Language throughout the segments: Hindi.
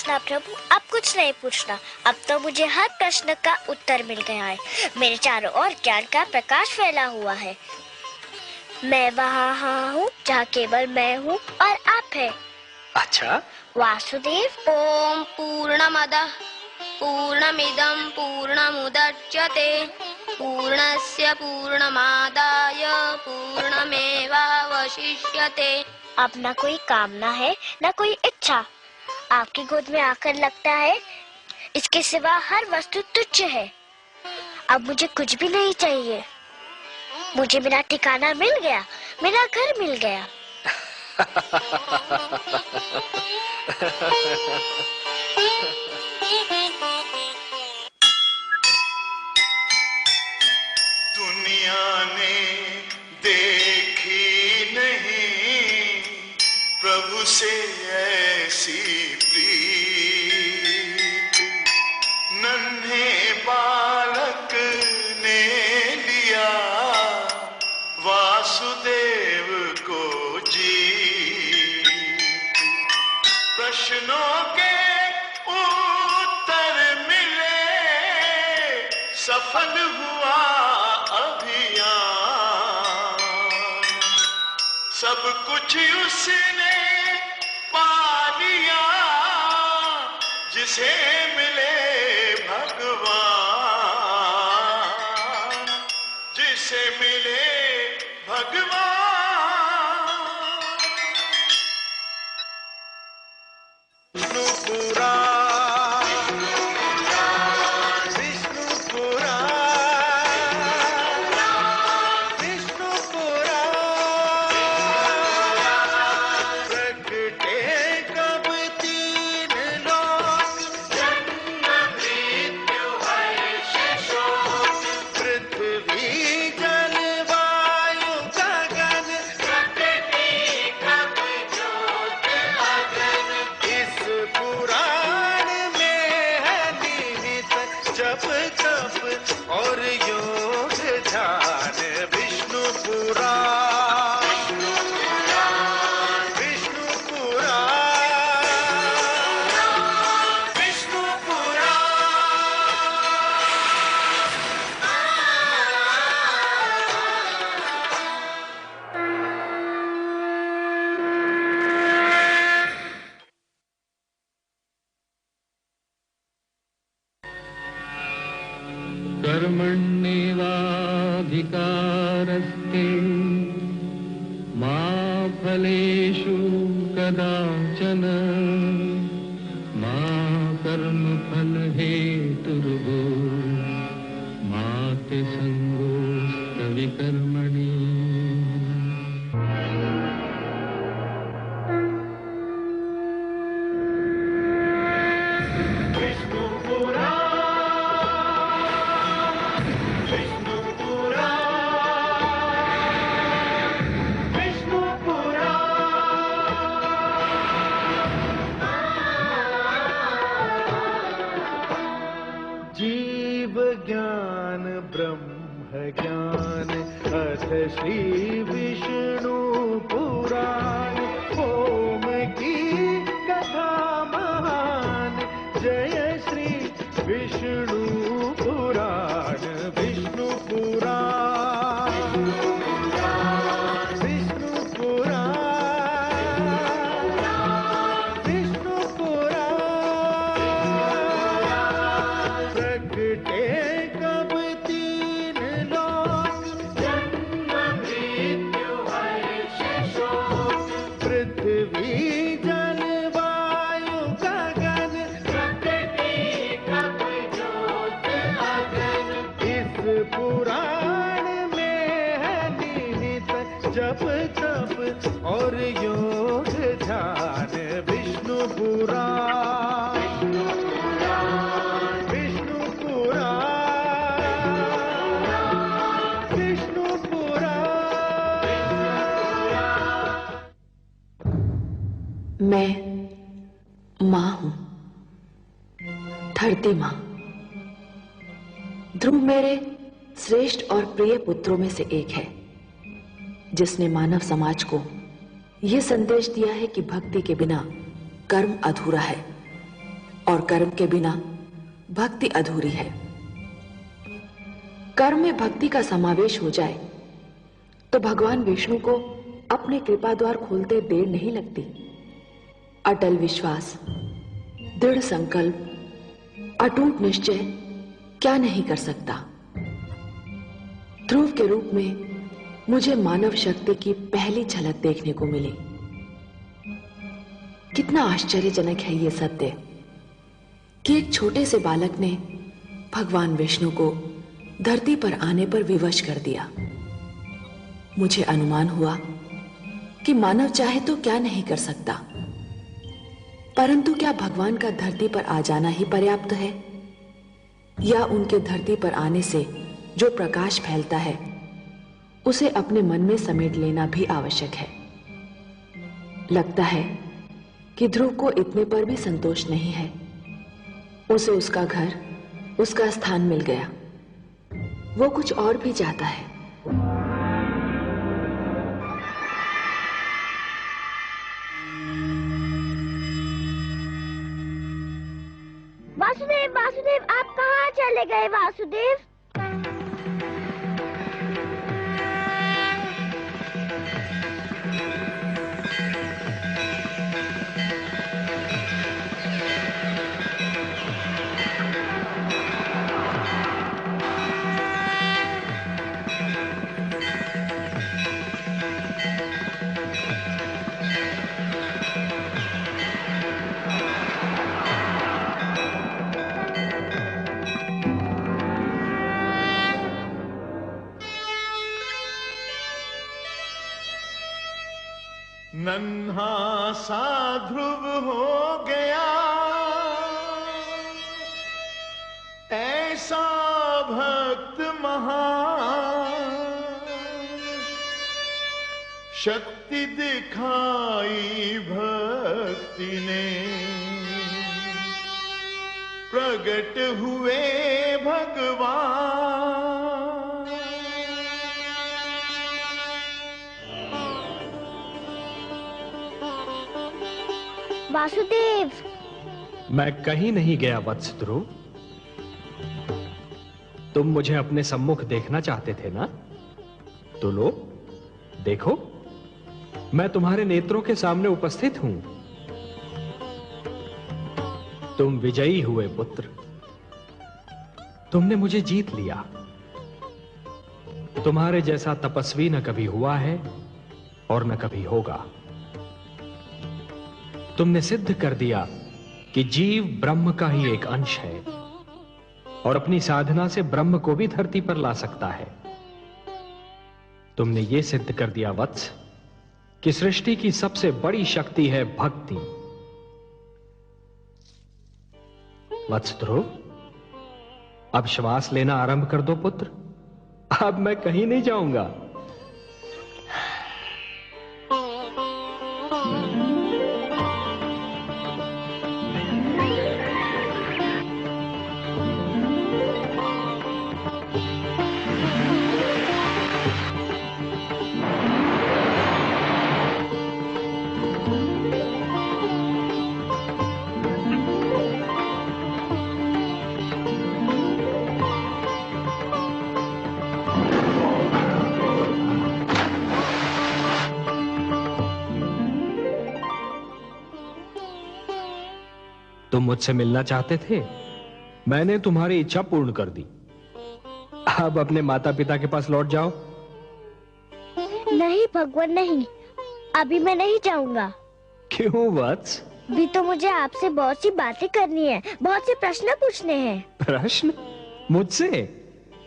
पूछना प्रभु, अब कुछ नहीं पूछना। अब तो मुझे हर प्रश्न का उत्तर मिल गया है। मेरे चारों ओर ज्ञान का प्रकाश फैला हुआ है। मैं वहाँ हूँ जहाँ केवल मैं हूँ और आप है। अच्छा, वासुदेव। ओम पूर्णमदः पूर्णमिदं पूर्णमुदच्यते पूर्णस्य पूर्णमादाय पूर्णमेवावशिष्यते। अब न कोई कामना है न कोई इच्छा। आपकी गोद में आकर लगता है इसके सिवा हर वस्तु तुच्छ है। अब मुझे कुछ भी नहीं चाहिए। मुझे मेरा ठिकाना मिल गया, मेरा घर मिल गया। दुनिया ने देखी नहीं प्रभु से ऐसी प्रीत। नन्हे बालक ने लिया वासुदेव को जीत। प्रश्नों के उत्तर मिले, सफल हुआ अभियान। सब कुछ उसने पा लिया जिसे मिले भगवान, जिसे मिले भगवान। कर्मण्येवाधिकारस्ते मा फलेषु कदाचन मा कर्मफलहेतुर्भूः मा ते संगोऽस्त्वविकर्मणि। जीव ज्ञान ब्रह्म ज्ञान अथ श्री विष्णु पुराण। ओम की कथा महान, जय श्री विष्णु पुराण। विष्णु पुराण, विष्णु पुराण, विष्णु पुराण। प्रगटे कब तीन लोक, जन्म मृत्यु हर्ष शोक। पृथ्वी जल वायु गगन, प्रकृति कब ज्योत अगन। इस पुराण में है निहित जप तप और योग ध्यान। विष्णु पुराण, विष्णु पुराण, विष्णु पुराण। मैं माँ हूँ, धरती माँ। ध्रुव मेरे श्रेष्ठ और प्रिय पुत्रों में से एक है, जिसने मानव समाज को यह संदेश दिया है कि भक्ति के बिना कर्म अधूरा है और कर्म के बिना भक्ति अधूरी है। कर्म में भक्ति का समावेश हो जाए तो भगवान विष्णु को अपने कृपा द्वार खोलते देर नहीं लगती। अटल विश्वास, दृढ़ संकल्प, अटूट निश्चय क्या नहीं कर सकता। ध्रुव के रूप में मुझे मानव शक्ति की पहली झलक देखने को मिली। कितना आश्चर्यजनक है यह सत्य कि एक छोटे से बालक ने भगवान विष्णु को धरती पर आने पर विवश कर दिया। मुझे अनुमान हुआ कि मानव चाहे तो क्या नहीं कर सकता, परंतु क्या भगवान का धरती पर आ जाना ही पर्याप्त है, या उनके धरती पर आने से जो प्रकाश फैलता है उसे अपने मन में समेट लेना भी आवश्यक है। लगता है कि ध्रुव को इतने पर भी संतोष नहीं है। उसे उसका घर, उसका स्थान मिल गया। वो कुछ और भी चाहता है। वासुदेव, वासुदेव, आप कहाँ चले गए वासुदेव? नन्हा सा ध्रुव हो गया, ऐसा भक्त महान, शक्ति दिखाई भक्ति ने, प्रगट हुए भगवान। वासुदेव, मैं कहीं नहीं गया वत्स ध्रुव। तुम मुझे अपने सम्मुख देखना चाहते थे ना? तो लो, देखो, मैं तुम्हारे नेत्रों के सामने उपस्थित हूं। तुम विजयी हुए पुत्र। तुमने मुझे जीत लिया। तुम्हारे जैसा तपस्वी न कभी हुआ है और न कभी होगा। तुमने सिद्ध कर दिया कि जीव ब्रह्म का ही एक अंश है और अपनी साधना से ब्रह्म को भी धरती पर ला सकता है। तुमने यह सिद्ध कर दिया वत्स कि सृष्टि की सबसे बड़ी शक्ति है भक्ति। वत्स ध्रुव, अब श्वास लेना आरंभ कर दो पुत्र। अब मैं कहीं नहीं जाऊंगा। तुम मुझसे मिलना चाहते थे, मैंने तुम्हारी इच्छा पूर्ण कर दी। अब अपने माता पिता के पास लौट जाओ। नहीं भगवान, नहीं, अभी मैं नहीं जाऊंगा। क्यों वत्स? भी तो मुझे आपसे बहुत सी बातें करनी है, बहुत से प्रश्न पूछने हैं। प्रश्न? मुझसे?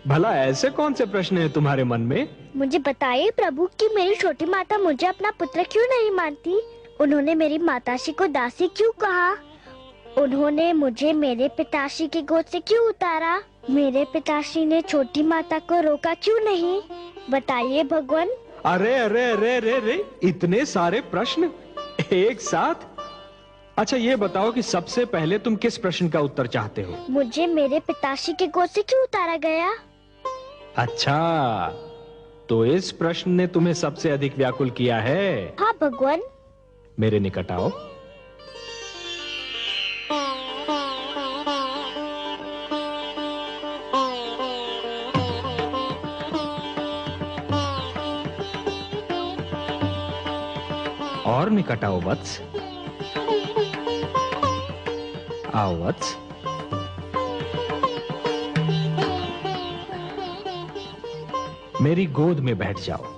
भला ऐसे कौन से प्रश्न हैं तुम्हारे मन में? मुझे बताइए प्रभु कि मेरी छोटी माता मुझे अपना पुत्र क्यों नहीं मानती? उन्होंने मेरी माताश्री को दासी क्यों कहा? उन्होंने मुझे मेरे पिताश्री की गोद से क्यों उतारा? मेरे पिताश्री ने छोटी माता को रोका क्यों नहीं? बताइए भगवान। अरे अरे अरे अरे अरे, इतने सारे प्रश्न एक साथ? अच्छा ये बताओ कि सबसे पहले तुम किस प्रश्न का उत्तर चाहते हो? मुझे मेरे पिताश्री की गोद से क्यों उतारा गया? अच्छा, तो इस प्रश्न ने तुम्हें सबसे अधिक व्याकुल किया है? हाँ भगवान। मेरे निकट आओ। और निकट आओ वत्स। आओ वत्स। मेरी गोद में बैठ जाओ।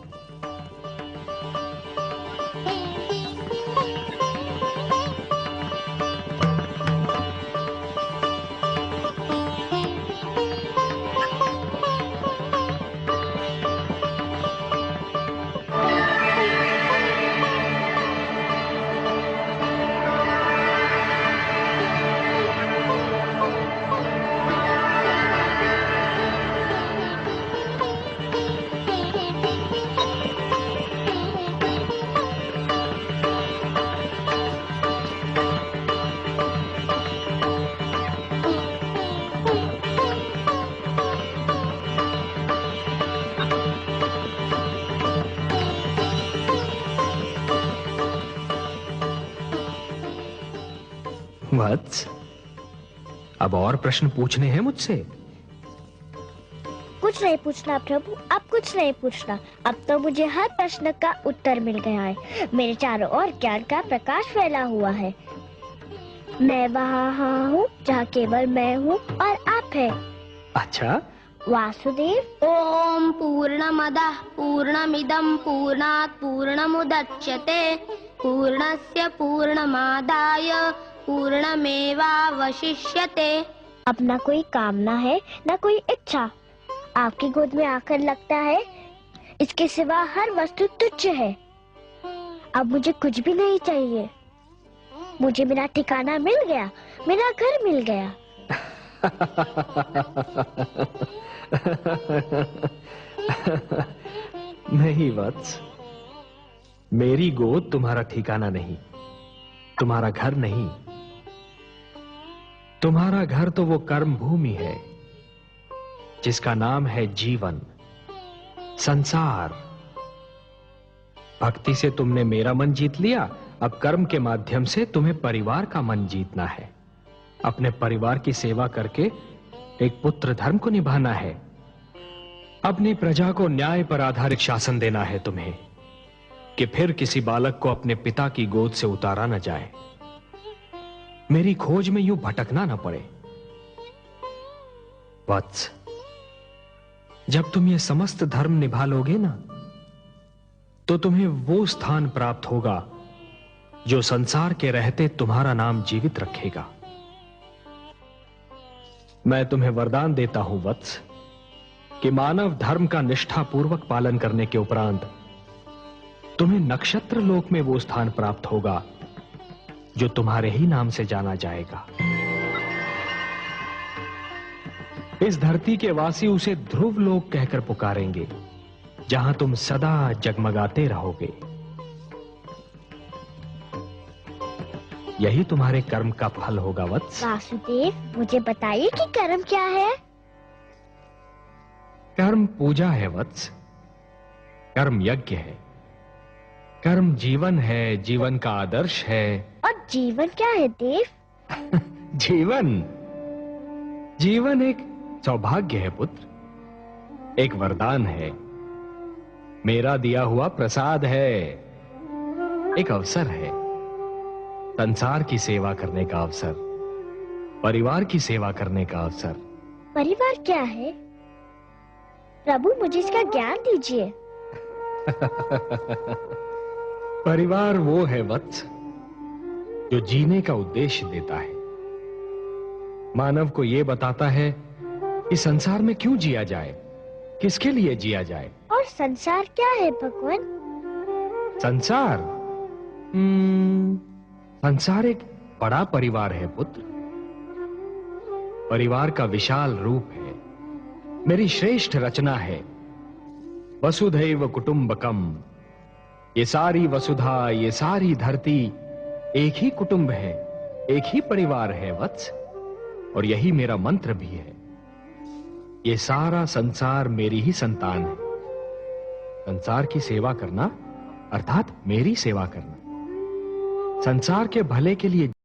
वत्स, अब और प्रश्न पूछने हैं मुझसे? कुछ नहीं पूछना प्रभु, अब कुछ नहीं पूछना। अब तो मुझे हर प्रश्न का उत्तर मिल गया है। मेरे चारों ओर ज्ञान का प्रकाश फैला हुआ है। मैं वहाँ हूँ जहाँ केवल मैं हूँ और आप है। अच्छा वासुदेव। ओम पूर्णमदः पूर्णमिदं पूर्णात् पूर्णमुदच्यते पूर्णस्य पूर्णमादाय पूर्णमेवावशिष्यते। अब न कोई कामना है न कोई इच्छा। आपकी गोद में आकर लगता है इसके सिवा हर वस्तु तुच्छ है। अब मुझे कुछ भी नहीं चाहिए। मुझे मेरा ठिकाना मिल गया, मेरा घर मिल गया। नहीं वत्स, मेरी गोद तुम्हारा ठिकाना नहीं, तुम्हारा घर नहीं। तुम्हारा घर तो वो कर्म भूमि है जिसका नाम है जीवन, संसार। भक्ति से तुमने मेरा मन जीत लिया, अब कर्म के माध्यम से तुम्हें परिवार का मन जीतना है। अपने परिवार की सेवा करके एक पुत्र धर्म को निभाना है। अपनी प्रजा को न्याय पर आधारित शासन देना है तुम्हें, कि फिर किसी बालक को अपने पिता की गोद से उतारा न जाए, मेरी खोज में यूं भटकना न पड़े। वत्स, जब तुम ये समस्त धर्म निभा लोगे ना, तो तुम्हें वो स्थान प्राप्त होगा जो संसार के रहते तुम्हारा नाम जीवित रखेगा। मैं तुम्हें वरदान देता हूं वत्स, कि मानव धर्म का निष्ठापूर्वक पालन करने के उपरांत तुम्हें नक्षत्र लोक में वो स्थान प्राप्त होगा जो तुम्हारे ही नाम से जाना जाएगा। इस धरती के वासी उसे ध्रुव लोक कहकर पुकारेंगे, जहां तुम सदा जगमगाते रहोगे। यही तुम्हारे कर्म का फल होगा वत्स। वासुदेव, मुझे बताइए कि कर्म क्या है? कर्म पूजा है वत्स, कर्म यज्ञ है, कर्म जीवन है, जीवन का आदर्श है। और जीवन क्या है देव? जीवन एक सौभाग्य है पुत्र, एक वरदान है, मेरा दिया हुआ प्रसाद है, एक अवसर है, संसार की सेवा करने का अवसर, परिवार की सेवा करने का अवसर। परिवार क्या है प्रभु, मुझे इसका ज्ञान दीजिए। परिवार वो है वत्स जो जीने का उद्देश्य देता है, मानव को ये बताता है कि संसार में क्यों जिया जाए, किसके लिए जिया जाए। और संसार क्या है भगवान? संसार संसार एक बड़ा परिवार है पुत्र, परिवार का विशाल रूप है, मेरी श्रेष्ठ रचना है। वसुधैव कुटुंबकम, ये सारी वसुधा, ये सारी धरती एक ही कुटुंब है, एक ही परिवार है वत्स, और यही मेरा मंत्र भी है। ये सारा संसार मेरी ही संतान है। संसार की सेवा करना अर्थात मेरी सेवा करना, संसार के भले के लिए